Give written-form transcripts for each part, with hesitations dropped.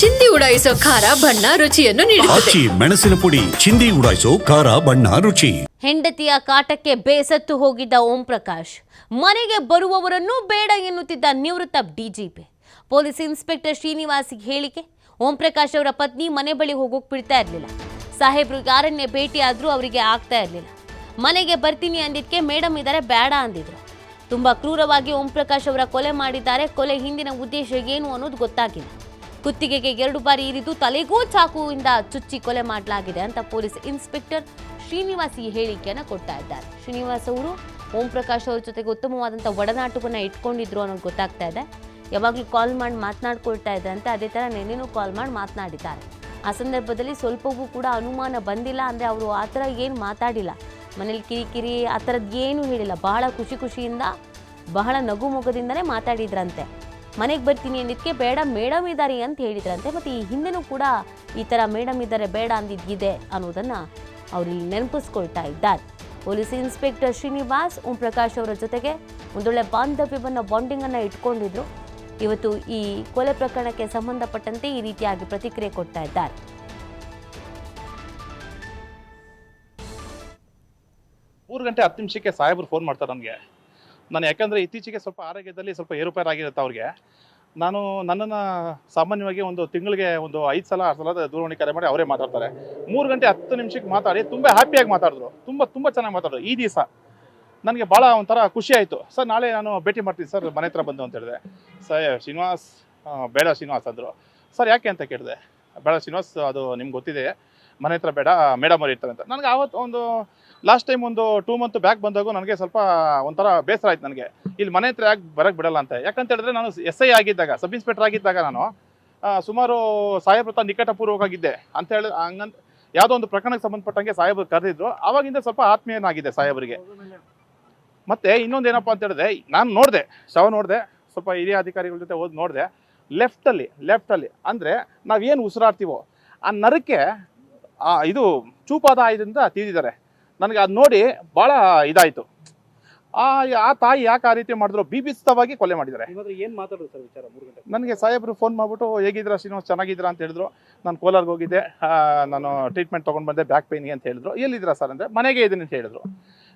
ಚಿಂದಿ ಉಡಾಯಿಸೋ ಖಾರ ಬಣ್ಣ ರುಚಿಯನ್ನು ನೀಡುತ್ತದೆ. ಮೆಣಸಿನ ಪುಡಿ ಚಿಂದಿ ಉಡಾಯಿಸೋ ಖಾರ ಬಣ್ಣ ರುಚಿ. ಹೆಂಡತಿಯ ಕಾಟಕ್ಕೆ ಬೇಸತ್ತು ಹೋಗಿದ್ದ ಓಂ ಪ್ರಕಾಶ್ ಮನೆಗೆ ಬರುವವರನ್ನು ಬೇಡ ಎನ್ನುತ್ತಿದ್ದ ನಿವೃತ್ತ ಡಿಜಿಪಿ. ಪೊಲೀಸ್ ಇನ್ಸ್ಪೆಕ್ಟರ್ ಶ್ರೀನಿವಾಸ್ ಹೇಳಿಕೆ, ಓಂ ಪ್ರಕಾಶ್ ಅವರ ಪತ್ನಿ ಮನೆ ಬಳಿ ಹೋಗೋಕೆ ಬಿಡ್ತಾ ಇರಲಿಲ್ಲ. ಸಾಹೇಬ್ರು ಯಾರನ್ನೇ ಭೇಟಿ ಆದ್ರೂ ಅವರಿಗೆ ಆಗ್ತಾ ಇರಲಿಲ್ಲ. ಮನೆಗೆ ಬರ್ತೀನಿ ಅಂದಿದ್ದಕ್ಕೆ ಮೇಡಮ್ ಇದ್ದಾರೆ ಬೇಡ ಅಂದಿದ್ರು. ತುಂಬಾ ಕ್ರೂರವಾಗಿ ಓಂ ಪ್ರಕಾಶ್ ಅವರ ಕೊಲೆ ಮಾಡಿದ್ದಾರೆ. ಕೊಲೆ ಹಿಂದಿನ ಉದ್ದೇಶ ಏನು ಅನ್ನೋದು ಗೊತ್ತಾಗಿಲ್ಲ. ಕುತ್ತಿಗೆಗೆ 2 ಬಾರಿ ಇರಿದು ತಲೆಗೂ ಚಾಕುವಿಂದ ಚುಚ್ಚಿ ಕೊಲೆ ಮಾಡಲಾಗಿದೆ ಅಂತ ಪೊಲೀಸ್ ಇನ್ಸ್ಪೆಕ್ಟರ್ ಶ್ರೀನಿವಾಸ್ ಈ ಹೇಳಿಕೆಯನ್ನು ಕೊಡ್ತಾ ಇದ್ದಾರೆ. ಶ್ರೀನಿವಾಸ್ ಅವರು ಓಂ ಪ್ರಕಾಶ್ ಅವರ ಜೊತೆಗೆ ಉತ್ತಮವಾದಂಥ ಒಡನಾಟವನ್ನು ಇಟ್ಕೊಂಡಿದ್ರು ಅನ್ನೋದು ಗೊತ್ತಾಗ್ತಾ ಇದೆ. ಯಾವಾಗಲೂ ಕಾಲ್ ಮಾಡಿ ಮಾತನಾಡ್ಕೊಳ್ತಾ ಇದ್ದಂತೆ, ಅದೇ ಥರ ನೆನ್ನೆನೂ ಕಾಲ್ ಮಾಡಿ ಮಾತನಾಡಿದ್ದಾರೆ. ಆ ಸಂದರ್ಭದಲ್ಲಿ ಸ್ವಲ್ಪವೂ ಕೂಡ ಅನುಮಾನ ಬಂದಿಲ್ಲ. ಅಂದರೆ ಅವರು ಆ ಥರ ಏನು ಮಾತಾಡಿಲ್ಲ, ಮನೇಲಿ ಕಿರಿಕಿರಿ ಆ ಥರದ್ದು ಏನೂ ಹೇಳಿಲ್ಲ. ಬಹಳ ಖುಷಿಯಿಂದ ಬಹಳ ನಗು ಮೊಗದಿಂದಲೇ ಮಾತಾಡಿದ್ರಂತೆ. ಮನೆಗೆ ಬರ್ತೀನಿ ಅಂದಿದ್ದಕ್ಕೆ ಬೇಡ ಮೇಡಮ್ ಇದ್ದಾರೆ ಅಂತ ಹೇಳಿದ್ರಂತೆ. ಮತ್ತು ಈ ಹಿಂದೆನೂ ಕೂಡ ಈ ಥರ ಮೇಡಮ್ ಇದ್ದಾರೆ ಬೇಡ ಅಂದಿದ್ದಿದೆ ಅನ್ನೋದನ್ನು ಅವರು ಇಲ್ಲಿ ನೆನಪಿಸ್ಕೊಳ್ತಾ ಇದ್ದಾರೆ. ಪೊಲೀಸ್ ಇನ್ಸ್ಪೆಕ್ಟರ್ ಶ್ರೀನಿವಾಸ್ ಓಂ ಪ್ರಕಾಶ್ ಅವರ ಜೊತೆಗೆ ಒಂದೊಳ್ಳೆ ಬಾಂಧವ್ಯವನ್ನು ಬಾಂಡಿಂಗನ್ನು ಇಟ್ಕೊಂಡಿದ್ರು. ಇವತ್ತು ಈ ಕೊಲೆ ಪ್ರಕರಣಕ್ಕೆ ಸಂಬಂಧಪಟ್ಟಂತೆ ಈ ರೀತಿಯಾಗಿ ಪ್ರತಿಕ್ರಿಯೆ ಕೊಡ್ತಾ ಇದ್ದಾರೆ. 3 ಗಂಟೆ 10 ನಿಮಿಷಕ್ಕೆ ಸಾಹೇಬರು ಫೋನ್ ಮಾಡ್ತಾರೆ ನನಗೆ. ನಾನು ಯಾಕಂದರೆ ಇತ್ತೀಚೆಗೆ ಸ್ವಲ್ಪ ಆರೋಗ್ಯದಲ್ಲಿ ಸ್ವಲ್ಪ ಏರುಪೇರು ಆಗಿರುತ್ತೆ ಅವ್ರಿಗೆ. ನನ್ನನ್ನು ಸಾಮಾನ್ಯವಾಗಿ ಒಂದು ತಿಂಗಳಿಗೆ ಒಂದು 5 ಸಲ 6 ಸಲ ದೂರವಾಣಿ ಕರೆ ಮಾಡಿ ಅವರೇ ಮಾತಾಡ್ತಾರೆ. 3 ಗಂಟೆ 10 ನಿಮಿಷಕ್ಕೆ ಮಾತಾಡಿ ತುಂಬ ಹ್ಯಾಪಿಯಾಗಿ ಮಾತಾಡಿದ್ರು. ತುಂಬ ಚೆನ್ನಾಗಿ ಮಾತಾಡಿದ್ರು. ಈ ದಿವಸ ನನಗೆ ಭಾಳ ಒಂಥರ ಖುಷಿ ಆಯಿತು. ಸರ್ ನಾಳೆ ನಾನು ಭೇಟಿ ಮಾಡ್ತೀನಿ ಸರ್ ಮನೆ ಹತ್ರ ಬಂದು ಅಂತ ಹೇಳಿದೆ. ಶ್ರೀನಿವಾಸ್ ಬೇಡ ಶ್ರೀನಿವಾಸ್ ಅಂದರು. ಸರ್ ಯಾಕೆ ಅಂತ ಕೇಳಿದೆ. ಬೇಡ ಶ್ರೀನಿವಾಸ್, ಅದು ನಿಮ್ಗೆ ಗೊತ್ತಿದೆ, ಮನೆ ಹತ್ರ ಬೇಡ ಮೇಡಮ್ ಅವ್ರು ಇರ್ತಾರೆ ಅಂತ. ನನಗೆ ಆವತ್ತು ಒಂದು ಲಾಸ್ಟ್ ಟೈಮ್ ಒಂದು 2 ಮಂತ್ ಬ್ಯಾಕ್ ಬಂದಾಗೂ ನನಗೆ ಸ್ವಲ್ಪ ಒಂಥರ ಬೇಸರ ಆಯ್ತು ನನಗೆ. ಇಲ್ಲಿ ಮನೆ ಹತ್ರ ಯಾಕೆ ಬರೋಕ್ಕೆ ಬಿಡಲ್ಲ ಅಂತ. ಯಾಕಂತ ಹೇಳಿದ್ರೆ ನಾನು SI ಆಗಿದ್ದಾಗ, ಸಬ್ ಇನ್ಸ್ಪೆಕ್ಟರ್ ಆಗಿದ್ದಾಗ ನಾನು ಸುಮಾರು ಸಾಹೇಬ್ರ ಹತ್ರ ನಿಕಟಪೂರ್ವವಾಗಿದ್ದೆ ಅಂತ ಹೇಳಿ. ಹಂಗಂತ ಯಾವುದೋ ಒಂದು ಪ್ರಕರಣಕ್ಕೆ ಸಂಬಂಧಪಟ್ಟಂಗೆ ಸಾಹೇಬ್ರು ಕರೆದಿದ್ರು. ಆವಾಗಿಂದ ಸ್ವಲ್ಪ ಆತ್ಮೀಯನಾಗಿದೆ ಸಾಹೇಬರಿಗೆ. ಮತ್ತೆ ಇನ್ನೊಂದು ಏನಪ್ಪ ಅಂತ ಹೇಳಿದ್ರೆ, ನಾನು ನೋಡಿದೆ, ಶವ ನೋಡಿದೆ, ಸ್ವಲ್ಪ ಹಿರಿಯ ಅಧಿಕಾರಿಗಳ ಜೊತೆ ಹೋಗಿ ನೋಡಿದೆ. ಲೆಫ್ಟಲ್ಲಿ ಅಂದರೆ ನಾವೇನು ಉಸಿರಾಡ್ತೀವೋ ಆ ನರಕ್ಕೆ ಇದು ಚೂಪಾದ ಆಯುಧದಿಂದ ತೀರಿದ್ದಾರೆ. ನನಗೆ ಅದು ನೋಡಿ ಭಾಳ ಇದಾಯಿತು. ಆ ತಾಯಿ ಯಾಕೆ ಆ ರೀತಿ ಮಾಡಿದ್ರು, ಬೀಭಿಸ್ತವಾಗಿ ಕೊಲೆ ಮಾಡಿದ್ದಾರೆ. ಏನು ಮಾತಾಡೋದು ಸರ್ ವಿಚಾರ? 3 ಗಂಟೆ ನನಗೆ ಸಾಹೇಬರು ಫೋನ್ ಮಾಡಿಬಿಟ್ಟು ಹೇಗಿದ್ದೀರಾ ಶ್ರೀನಿವಾಸ್, ಚೆನ್ನಾಗಿದ್ದೀರಾ ಅಂತ ಹೇಳಿದ್ರು. ನಾನು ಕೋಲಾರ್ಗೆ ಹೋಗಿದ್ದೆ, ನಾನು ಟ್ರೀಟ್ಮೆಂಟ್ ತೊಗೊಂಡು ಬಂದೆ ಬ್ಯಾಕ್ ಪೇಯ್ನಿಗೆ ಅಂತ ಹೇಳಿದ್ರು. ಎಲ್ಲಿದ್ದೀರಾ ಸರ್ ಅಂದರೆ ಮನೆಗೆ ಇದ್ದೀನಿ ಅಂತ ಹೇಳಿದ್ರು.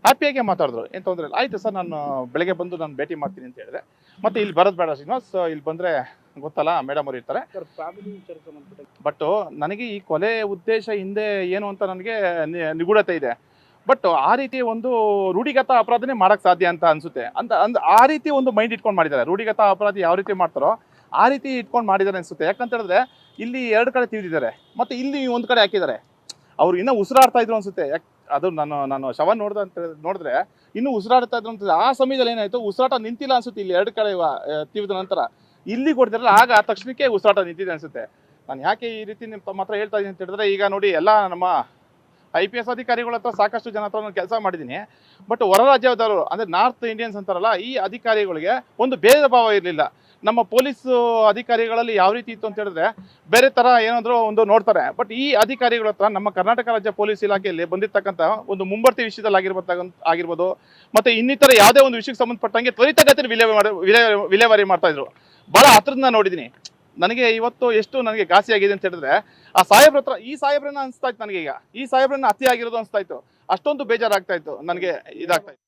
ಹ್ಯಾಪಿಯಾಗೆ ಮಾತಾಡಿದ್ರು, ಏನು ತೊಂದರೆ ಇಲ್ಲ. ಆಯಿತು ಸರ್, ನಾನು ಬೆಳಗ್ಗೆ ಬಂದು ನಾನು ಭೇಟಿ ಮಾಡ್ತೀನಿ ಅಂತ ಹೇಳಿದೆ. ಮತ್ತು ಇಲ್ಲಿ ಬರೋದು ಬೇಡ ಶ್ರೀನಿವಾಸ್, ಇಲ್ಲಿ ಬಂದರೆ ಗೊತ್ತಲ್ಲ ಮೇಡಮ್ ಅವ್ರು ಇರ್ತಾರೆ. ಬಟ್ ನನಗೆ ಈ ಕೊಲೆ ಉದ್ದೇಶ ಹಿಂದೆ ಏನು ಅಂತ ನನಗೆ ನಿಗೂಢತೆ ಇದೆ. ಬಟ್ ಆ ರೀತಿ ಒಂದು ರೂಢಿಗತ ಅಪರಾಧನೇ ಮಾಡೋಕ್ಕೆ ಸಾಧ್ಯ ಅಂತ ಅನಿಸುತ್ತೆ. ಆ ರೀತಿ ಒಂದು ಮೈಂಡ್ ಇಟ್ಕೊಂಡು ಮಾಡಿದ್ದಾರೆ. ರೂಢಿಗತ ಅಪರಾಧಿ ಯಾವ ರೀತಿ ಮಾಡ್ತಾರೋ ಆ ರೀತಿ ಇಟ್ಕೊಂಡು ಮಾಡಿದ್ದಾರೆ ಅನಿಸುತ್ತೆ. ಯಾಕಂತ ಹೇಳಿದ್ರೆ ಇಲ್ಲಿ 2 ಕಡೆ ತಿಳಿದಿದ್ದಾರೆ, ಮತ್ತು ಇಲ್ಲಿ ಒಂದು ಕಡೆ ಹಾಕಿದ್ದಾರೆ. ಅವ್ರು ಇನ್ನೂ ಉಸಿರಾಡ್ತಾ ಇದ್ರು ಅನಿಸುತ್ತೆ. ಅದು ನಾನು ಶವ ನೋಡಿದ್ರೆ ಇನ್ನೂ ಉಸಿರಾಡ್ತಾ ಇದ್ರು ಅಂತ. ಆ ಸಮಯದಲ್ಲಿ ಏನಾಯಿತು, ಉಸಿರಾಟ ನಿಂತಿಲ್ಲ ಅನಿಸುತ್ತೆ. ಇಲ್ಲಿ 2 ಕಡೆ ತಿವಿದ ನಂತರ ಇಲ್ಲಿ ಕೊಡ್ತಿರಲ್ಲ, ಆಗ ಆ ತಕ್ಷಣಕ್ಕೆ ಉಸಿರಾಟ ನಿಂತಿದೆ ಅನಿಸುತ್ತೆ. ನಾನು ಯಾಕೆ ಈ ರೀತಿ ನಿಮ್ಮ ಹತ್ರ ಹೇಳ್ತಾ ಇದ್ದೀನಿ ಅಂತ ಹೇಳಿದ್ರೆ, ಈಗ ನೋಡಿ ಎಲ್ಲ ನಮ್ಮ IPS ಅಧಿಕಾರಿಗಳ ಹತ್ರ ಸಾಕಷ್ಟು ಜನ ಹತ್ರ ನಾನು ಕೆಲಸ ಮಾಡಿದ್ದೀನಿ. ಬಟ್ ಹೊರ ರಾಜ್ಯದವರು ಅಂದರೆ ನಾರ್ತ್ ಇಂಡಿಯನ್ಸ್ ಅಂತಾರಲ್ಲ, ಈ ಅಧಿಕಾರಿಗಳಿಗೆ ಒಂದು ಭೇದ ಭಾವ ಇರಲಿಲ್ಲ. ನಮ್ಮ ಪೊಲೀಸ್ ಅಧಿಕಾರಿಗಳಲ್ಲಿ ಯಾವ ರೀತಿ ಇತ್ತು ಅಂತ ಹೇಳಿದ್ರೆ ಬೇರೆ ಥರ ಏನಾದರೂ ಒಂದು ನೋಡ್ತಾರೆ. ಬಟ್ ಈ ಅಧಿಕಾರಿಗಳ ಹತ್ರ ನಮ್ಮ ಕರ್ನಾಟಕ ರಾಜ್ಯ ಪೊಲೀಸ್ ಇಲಾಖೆಯಲ್ಲಿ ಬಂದಿರತಕ್ಕಂಥ ಒಂದು ಮುಂಬರ್ತಿ ವಿಷಯದಲ್ಲಿ ಆಗಿರ್ಬೋದು, ಮತ್ತು ಇನ್ನಿತರ ಯಾವುದೇ ಒಂದು ವಿಷಯಕ್ಕೆ ಸಂಬಂಧಪಟ್ಟಂಗೆ ತ್ವರಿತಗತಿಯಲ್ಲಿ ವಿಲೇವಾರಿ ಮಾಡ್ತಾಯಿದ್ರು. ಭಾಳ ಹತ್ರದಿಂದ ನೋಡಿದ್ದೀನಿ. ನನಗೆ ಇವತ್ತು ಎಷ್ಟು ನನಗೆ ಘಾಸಿ ಆಗಿದೆ ಅಂತ ಹೇಳಿದ್ರೆ, ಆ ಸಾಹೇಬ್ರ ಹತ್ರ ಈ ಸಾಹೇಬ್ರನ್ನ ಅನಿಸ್ತಾ ಇತ್ತು ನನಗೆ. ಈಗ ಈ ಸಾಹೇಬ್ರನ್ನ ಅತಿ ಆಗಿರೋದು ಅನಿಸ್ತಾ ಇತ್ತು. ಅಷ್ಟೊಂದು ಬೇಜಾರಾಗ್ತಾ ಇತ್ತು ನನಗೆ, ಇದಾಗ್ತಾ ಇತ್ತು.